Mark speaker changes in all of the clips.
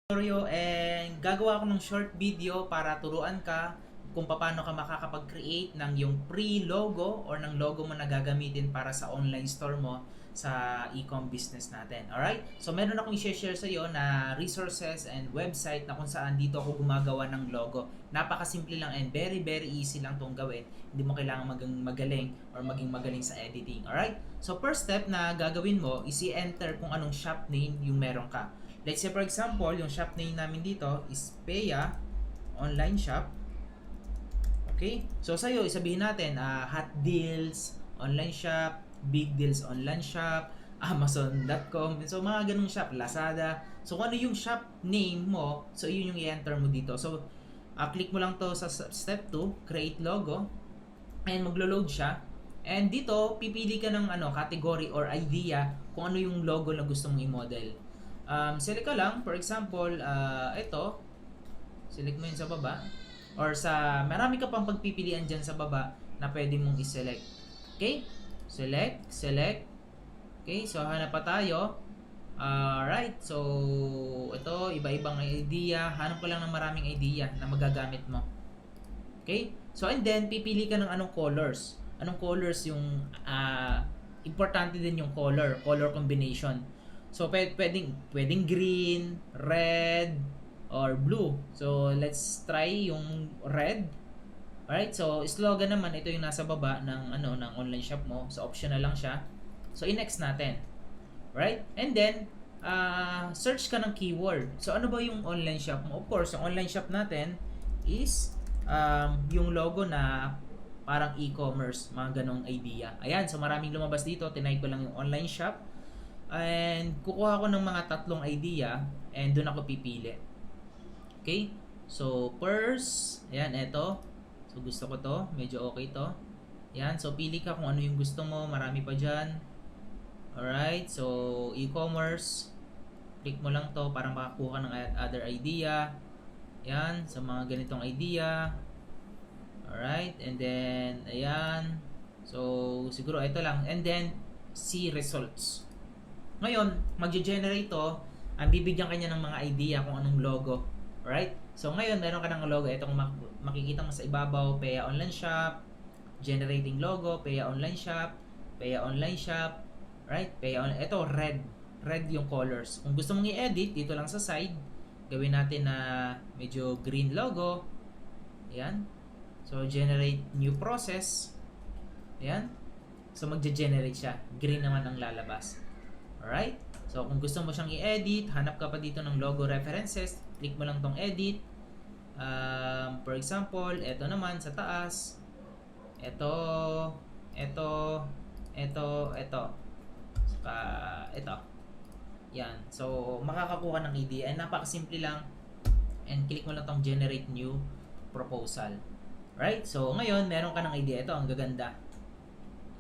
Speaker 1: And gagawa ako ng short video para turuan ka kung paano ka makakapag-create ng yung pre-logo or ng logo mo na gagamitin para sa online store mo sa e-com business natin. Alright? So meron akong i-share sa iyo na resources and website na kung saan dito ako gumagawa ng logo. Napakasimple lang and very very easy lang tong gawin. Hindi mo kailangan maging magaling or maging magaling sa editing. Alright? So first step na gagawin mo is i-enter kung anong shop name yung meron ka. Let's say for example, yung shop name namin dito is Peya Online Shop. Okay? So sa'yo, isabihin natin, Hot Deals Online Shop, Big Deals Online Shop, Amazon.com. So mga ganung shop, Lazada. So kung ano yung shop name mo, so yun yung i-enter mo dito. So click mo lang to sa step 2, create logo, and maglo-load siya. And dito, pipili ka ng category or idea kung ano yung logo na gusto mong i-model. Select ka lang, for example, ito, select mo yun sa baba, or marami ka pang pagpipilian dyan sa baba na pwede mong i-select. Okay? Select. Okay, so hanap pa tayo. Alright, so ito, iba-ibang idea. Hanap ka lang ng maraming idea na magagamit mo. Okay? So, and then, pipili ka ng anong colors. Anong colors yung, importante din yung color combination. So, pwedeng green, red, or blue. So, let's try yung red. Alright, so slogan naman, ito yung nasa baba ng online shop mo. So, optional lang siya. So, i-next natin. Right? And then, search ka ng keyword. So, ano ba yung online shop mo? Of course, yung online shop natin is yung logo na parang e-commerce, mga ganong idea. Ayan, so maraming lumabas dito. Tinay ko lang yung online shop. And kukuha ko ng mga 3 idea and doon ako pipili. Okay? So, first, ayan, eto. So, gusto ko to. Medyo okay to. Ayan, so pili ka kung ano yung gusto mo. Marami pa dyan. Alright, so e-commerce. Click mo lang to para makakuha ng other idea. Ayan, sa mga ganitong idea. Alright, and then, ayan. So, siguro ito lang. And then, see results. Ngayon, magge-generate to, ang bibigyan kanya ng mga idea kung anong logo. Alright? So, ngayon, meron ka ng logo. Ito kung makikita mo sa ibabaw, Peya Online Shop, generating logo, Peya Online Shop, Peya Online Shop, right? Ito, red. Red yung colors. Kung gusto mong i-edit, dito lang sa side, gawin natin na medyo green logo. Ayan. So, generate new process. Ayan. So, magge-generate siya. Green naman ang lalabas. Alright? So, kung gusto mo siyang i-edit, hanap ka pa dito ng logo references. Click mo lang tong edit. For example, ito naman sa taas. Ito. Saka, ito. Yan. So, makakakuha ng idea. And napakasimple lang. And click mo lang tong generate new proposal. Right? So, ngayon, meron ka ng idea. Ito, ang gaganda.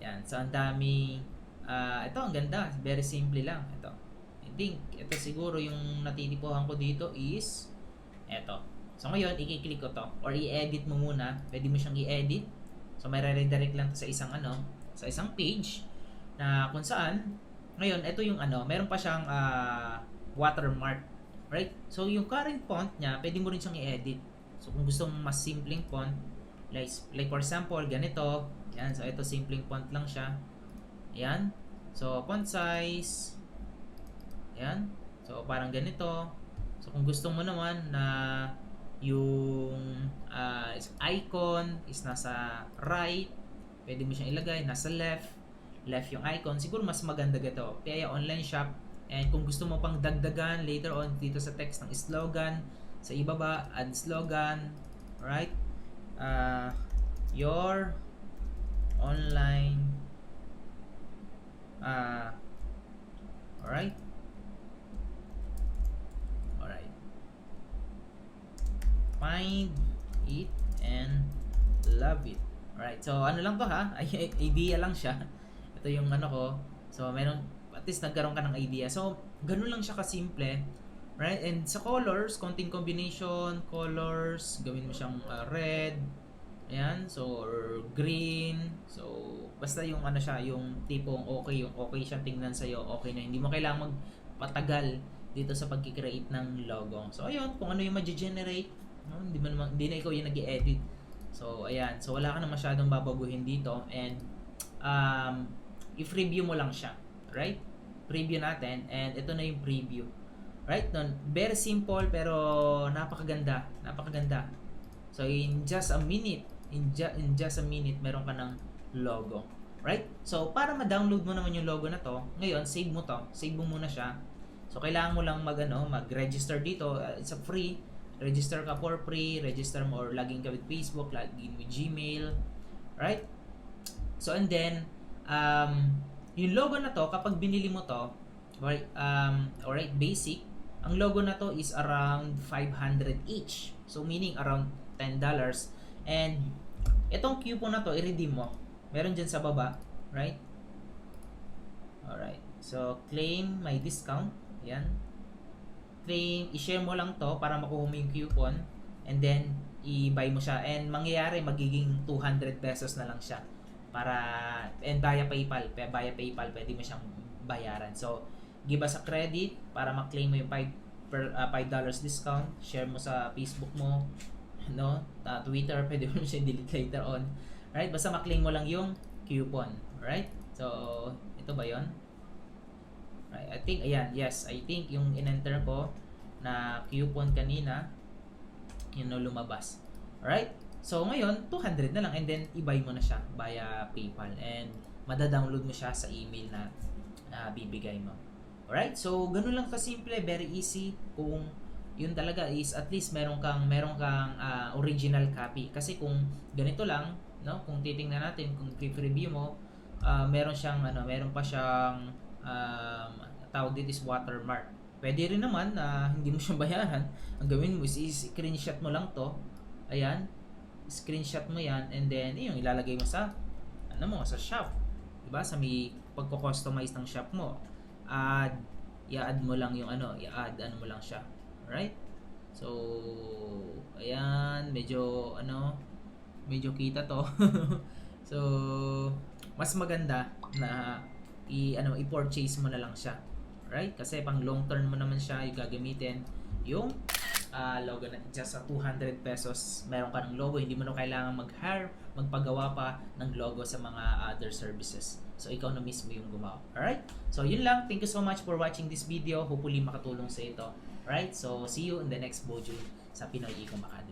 Speaker 1: Yan. So, ang dami. Ito, ang ganda. Very simple lang. Ito. I think, ito siguro yung natitipuhan ko dito is ito. So, ngayon, i-click ko to. Or i-edit mo muna. Pwede mo siyang i-edit. So, may redirect lang to sa isang page na kung saan, ngayon, ito yung meron pa siyang watermark. Right? So, yung current font niya, pwede mo rin siyang i-edit. So, kung gusto mong mas simpleng font, like for example, ganito. Yan. So, ito simpleng font lang siya. Ayan. So, font size. Ayan. So, parang ganito. So, kung gusto mo naman na yung icon is nasa right, pwede mo siyang ilagay. Nasa left yung icon. Siguro mas maganda gato. Peya Online Shop. And kung gusto mo pang dagdagan later on dito sa text ng slogan, sa ibaba, add slogan. Alright? Your online alright. Find it and love it. Alright. So, ano lang to ha? Idea lang siya. Ito yung ko. So, meron, at least nagkaroon ka ng idea. So, ganun lang siya kasimple. Right? And sa colors, konting combination, colors, gawin mo siyang red, ayan, so or green. So basta yung siya, yung tipong okay, yung okay siya tingnan sa iyo, okay na. Hindi mo kailangang magpatagal dito sa pagki-create ng logo. So ayun, kung ano yung ma-generate, no? Hindi na ikaw yung nag-i-edit. So ayan, so wala ka na masyadong babaguhin dito, and i-preview mo lang siya, right? Preview natin, and ito na yung preview. Right? Very simple pero napakaganda. Napakaganda. So in just a minute, meron ka ng logo. Right? So para ma-download mo naman yung logo na to, ngayon save mo to. Save mo muna siya. So kailangan mo lang mag-register dito. It's a free. Register ka for free, register mo or login ka with Facebook, login with Gmail. Right? So and then yung logo na to, kapag binili mo to, right, alright, basic, ang logo na to is around 500 each. So meaning around $10. And itong coupon na to, i-redeem mo. Meron dyan sa baba, right? Alright. So claim my discount. Yan. Claim, i-share mo lang to para makuha mo yung coupon, and then i-buy mo siya. And mangyayari, magiging 200 pesos na lang siya. And via PayPal, pwede mo siyang bayaran. So give us a credit para ma-claim mo yung $5 discount. Share mo sa Facebook mo, no? Twitter, pwede mo siya delete later on. Right? Basta ma-claim mo lang yung coupon. Right? So, ito ba yon? Right? I think, ayan, yes. I think yung in-enter ko na coupon kanina, yun no, lumabas. Right? So, ngayon, 200 na lang, and then i-buy mo na siya via PayPal, and mada-download mo siya sa email na bibigay mo. Alright? So, ganun lang kasimple, very easy. Kung yun talaga is at least meron kang original copy. Kasi kung ganito lang, no, kung titingnan natin, kung preview mo, meron pa siyang tawag dito is watermark. Pwede rin naman na hindi mo siya bayaran. Ang gawin mo is screenshot mo lang to. Ayan. Screenshot mo yan, and then yung ilalagay mo sa sa shop. Diba? Sa may pagko-customize ng shop mo. I-add mo lang yung i-add mo lang siya. Alright? So, ayan, medyo kita to. So, mas maganda na i-purchase mo na lang siya. Right? Kasi pang long term mo naman siya yung gagamitin. Yung logo na just sa 200 pesos, meron ka ng logo, hindi mo na kailangan mag-hire, magpagawa pa ng logo sa mga other services. So, ikaw na mismo yung gumawa. Alright? So, yun lang. Thank you so much for watching this video. Hopefully, makatulong sa ito. Alright? So, see you in the next module sa Pinoy Ecom Academy.